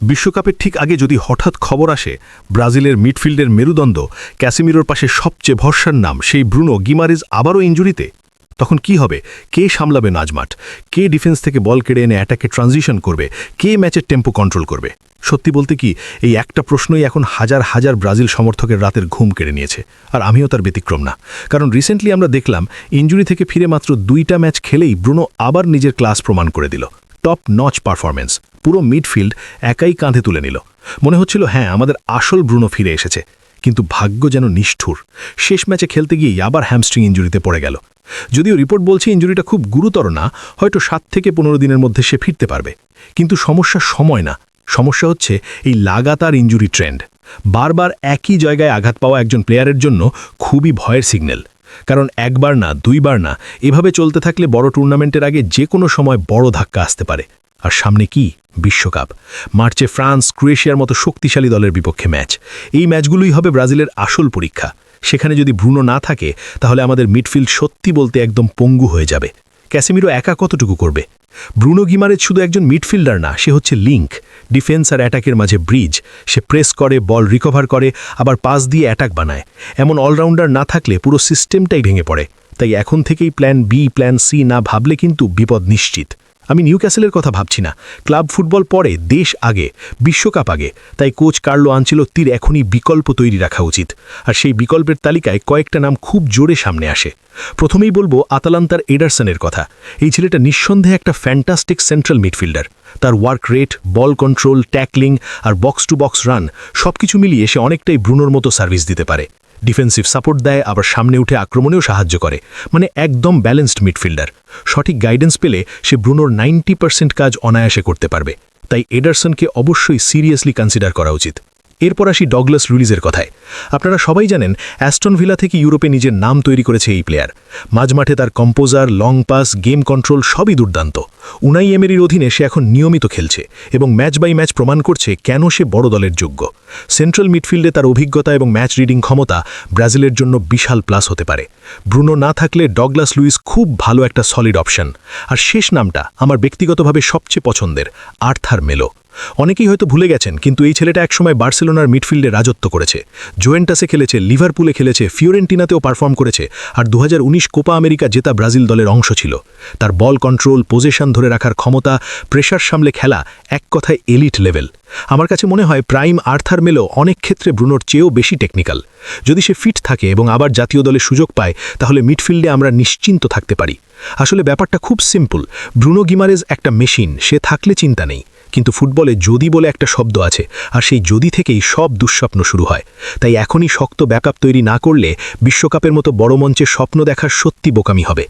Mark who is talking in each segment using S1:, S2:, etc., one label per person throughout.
S1: বিশ্বকাপের ঠিক আগে যদি হঠাৎ খবর আসে ব্রাজিলের মিডফিল্ডের মেরুদণ্ড ক্যাসিমিরোর পাশে সবচেয়ে ভরসার নাম সেই ব্রুনো গিমারেজ আবারও ইনজুরিতে, তখন কি হবে? কে সামলাবে নাজমাট? কে ডিফেন্স থেকে বল কেড়ে এনে অ্যাটাকে ট্রানজিশন করবে? কে ম্যাচের টেম্পো কন্ট্রোল করবে? সত্যি বলতে কি, এই একটা প্রশ্নই এখন হাজার হাজার ব্রাজিল সমর্থকের রাতের ঘুম কেড়ে নিয়েছে। আর আমিও তার ব্যতিক্রম না, কারণ রিসেন্টলি আমরা দেখলাম ইনজুরি থেকে ফিরে মাত্র 2টা ম্যাচ খেলেই ব্রুনো আবার নিজের ক্লাস প্রমাণ করে দিল। টপ নচ পারফরমেন্স, পুরো মিডফিল্ড একাই কাঁধে তুলে নিল। মনে হচ্ছিল হ্যাঁ, আমাদের আসল ব্রুনো ফিরে এসেছে। কিন্তু ভাগ্য যেন নিষ্ঠুর, শেষ ম্যাচে খেলতে গিয়েই আবার হ্যামস্ট্রিং ইনজুরিতে পড়ে গেল। যদিও রিপোর্ট বলছে ইনজুরিটা খুব গুরুতর না, হয়তো 7 থেকে 15 দিনের মধ্যে সে ফিরতে পারবে। কিন্তু সমস্যা সময় না, সমস্যা হচ্ছে এই লাগাতার ইনজুরি ট্রেন্ড। বারবার একই জায়গায় আঘাত পাওয়া একজন প্লেয়ারের জন্য খুবই ভয়ের সিগন্যাল। কারণ একবার না, 2বার না, এভাবে চলতে থাকলে বড় টুর্নামেন্টের আগে যে কোনো সময় বড় ধাক্কা আসতে পারে। আর সামনে কি? বিশ্বকাপ। মার্চে ফ্রান্স, ক্রোয়েশিয়ার মতো শক্তিশালী দলের বিপক্ষে ম্যাচ। এই ম্যাচগুলোই হবে ব্রাজিলের আসল পরীক্ষা। সেখানে যদি ব্রুনো না থাকে, তাহলে আমাদের মিডফিল্ড সত্যি বলতে একদম পঙ্গু হয়ে যাবে। ক্যাসেমিরো একা কতটুকু করবে? ব্রুনো গিমারেজ শুধু একজন মিডফিল্ডার না, সে হচ্ছে লিঙ্ক, ডিফেন্স আর অ্যাটাকের মাঝে ব্রিজ। সে প্রেস করে, বল রিকভার করে, আবার পাস দিয়ে অ্যাটাক বানায়। এমন অলরাউন্ডার না থাকলে পুরো সিস্টেমটাই ভেঙে পড়ে। তাই এখন থেকেই প্ল্যান বি, প্ল্যান সি না ভাবলে কিন্তু বিপদ নিশ্চিত। আমি নিউক্যাসেলের কথা ভাবছি না, ক্লাব ফুটবল পরে, দেশ আগে, বিশ্বকাপ আগে। তাই কোচ কার্লো আনচেলোত্তির এখনই বিকল্প তৈরি রাখা উচিত। আর সেই বিকল্পের তালিকায় কয়েকটা নাম খুব জোরে সামনে আসে। প্রথমেই বলবো আতালান্তার এডারসনের কথা। এই ছেলেটা নিঃসন্দেহে একটা ফ্যান্টাস্টিক সেন্ট্রাল মিডফিল্ডার। তার work rate, ball control, tackling আর বক্স টু বক্স রান সবকিছু মিলিয়ে সে অনেকটাই ব্রুনোর মতো সার্ভিস দিতে পারে। ডিফেন্সিভ সাপোর্ট দেয়, আবার সামনে উঠে আক্রমণেও সাহায্য করে। মানে একদম ব্যালেন্সড মিডফিল্ডার। সঠিক গাইডেন্স পেলে সে ব্রুনোর 90% কাজ অনায়াসে করতে পারবে। তাই এডারসনকে অবশ্যই সিরিয়াসলি কনসিডার করা উচিত। এরপর আসি ডগলাস লুইজের কথায়। আপনারা সবাই জানেন অ্যাস্টন ভিলা থেকে ইউরোপে নিজের নাম তৈরি করেছে এই প্লেয়ার। মাঝমাঠে তার composer, long pass, game control সবই দুর্দান্ত। উনাই এমেরির অধীনে সে এখন নিয়মিত খেলছে এবং ম্যাচ বাই ম্যাচ প্রমাণ করছে কেন সে বড় দলের যোগ্য। সেন্ট্রাল মিডফিল্ডে তার অভিজ্ঞতা এবং ম্যাচ রিডিং ক্ষমতা ব্রাজিলের জন্য বিশাল প্লাস হতে পারে। ব্রুনো না থাকলে ডগলাস লুইস খুব ভালো একটা সলিড অপশন। আর শেষ নামটা আমার ব্যক্তিগতভাবে সবচেয়ে পছন্দের, আর্থার মেলো। অনেকেই হয়তো ভুলে গেছেন, কিন্তু এই ছেলেটা একসময় বার্সেলোনার মিডফিল্ডে রাজত্ব করেছে। জুয়েন্টাসে খেলেছে, লিভারপুলে খেলেছে, ফিওরেন্টিনাতেও পারফর্ম করেছে। আর 2019 কোপা আমেরিকা জেতা ব্রাজিল দলের অংশ ছিল। তার বল কন্ট্রোল, পজিশন ধরে রাখার ক্ষমতা, প্রেশার সামলে খেলা, এক কথায় এলিট লেভেল। আমার কাছে মনে হয় প্রাইম আর্থার মেলো অনেক ক্ষেত্রে ব্রুনোর চেয়েও বেশি টেকনিক্যাল। যদি সে ফিট থাকে এবং আবার জাতীয় দলে সুযোগ পায়, তাহলে মিডফিল্ডে আমরা নিশ্চিন্ত থাকতে পারি। আসলে ব্যাপারটা খুব সিম্পল। ব্রুনো গিমারেজ একটা মেশিন, সে থাকলে চিন্তা নেই। কিন্তু ফুটবলে যদি বলে একটা শব্দ আছে, আর সেই যদি থেকেই সব দুঃস্বপ্ন শুরু হয়। তাই এখনই শক্ত ব্যাকআপ তৈরি না করলে বিশ্বকাপের মতো বড় মঞ্চে স্বপ্ন দেখার সত্যি বোকামি হবে।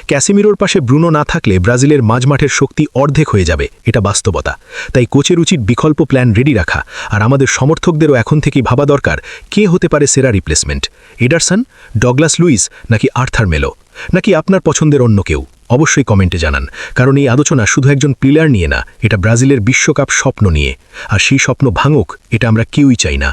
S1: ক্যাসিমিরোর পাশে ব্রুনো না থাকলে ব্রাজিলের মাঝমাঠের শক্তি অর্ধেক হয়ে যাবে, এটা বাস্তবতা। তাই কোচের উচিত বিকল্প প্ল্যান রেডি রাখা। আর আমাদের সমর্থকদেরও এখন থেকেই ভাবা দরকার, কে হতে পারে সেরা রিপ্লেসমেন্ট? এডারসন, ডগলাস লুইস নাকি আর্থার মেলো? নাকি আপনার পছন্দের অন্য কেউ? অবশ্যই কমেন্টে জানান, কারণ এই আলোচনা শুধু একজন প্লেয়ার নিয়ে না, এটা ব্রাজিলের বিশ্বকাপ স্বপ্ন নিয়ে। আর সেই স্বপ্ন ভাঙুক, এটা আমরা কেউই চাই না।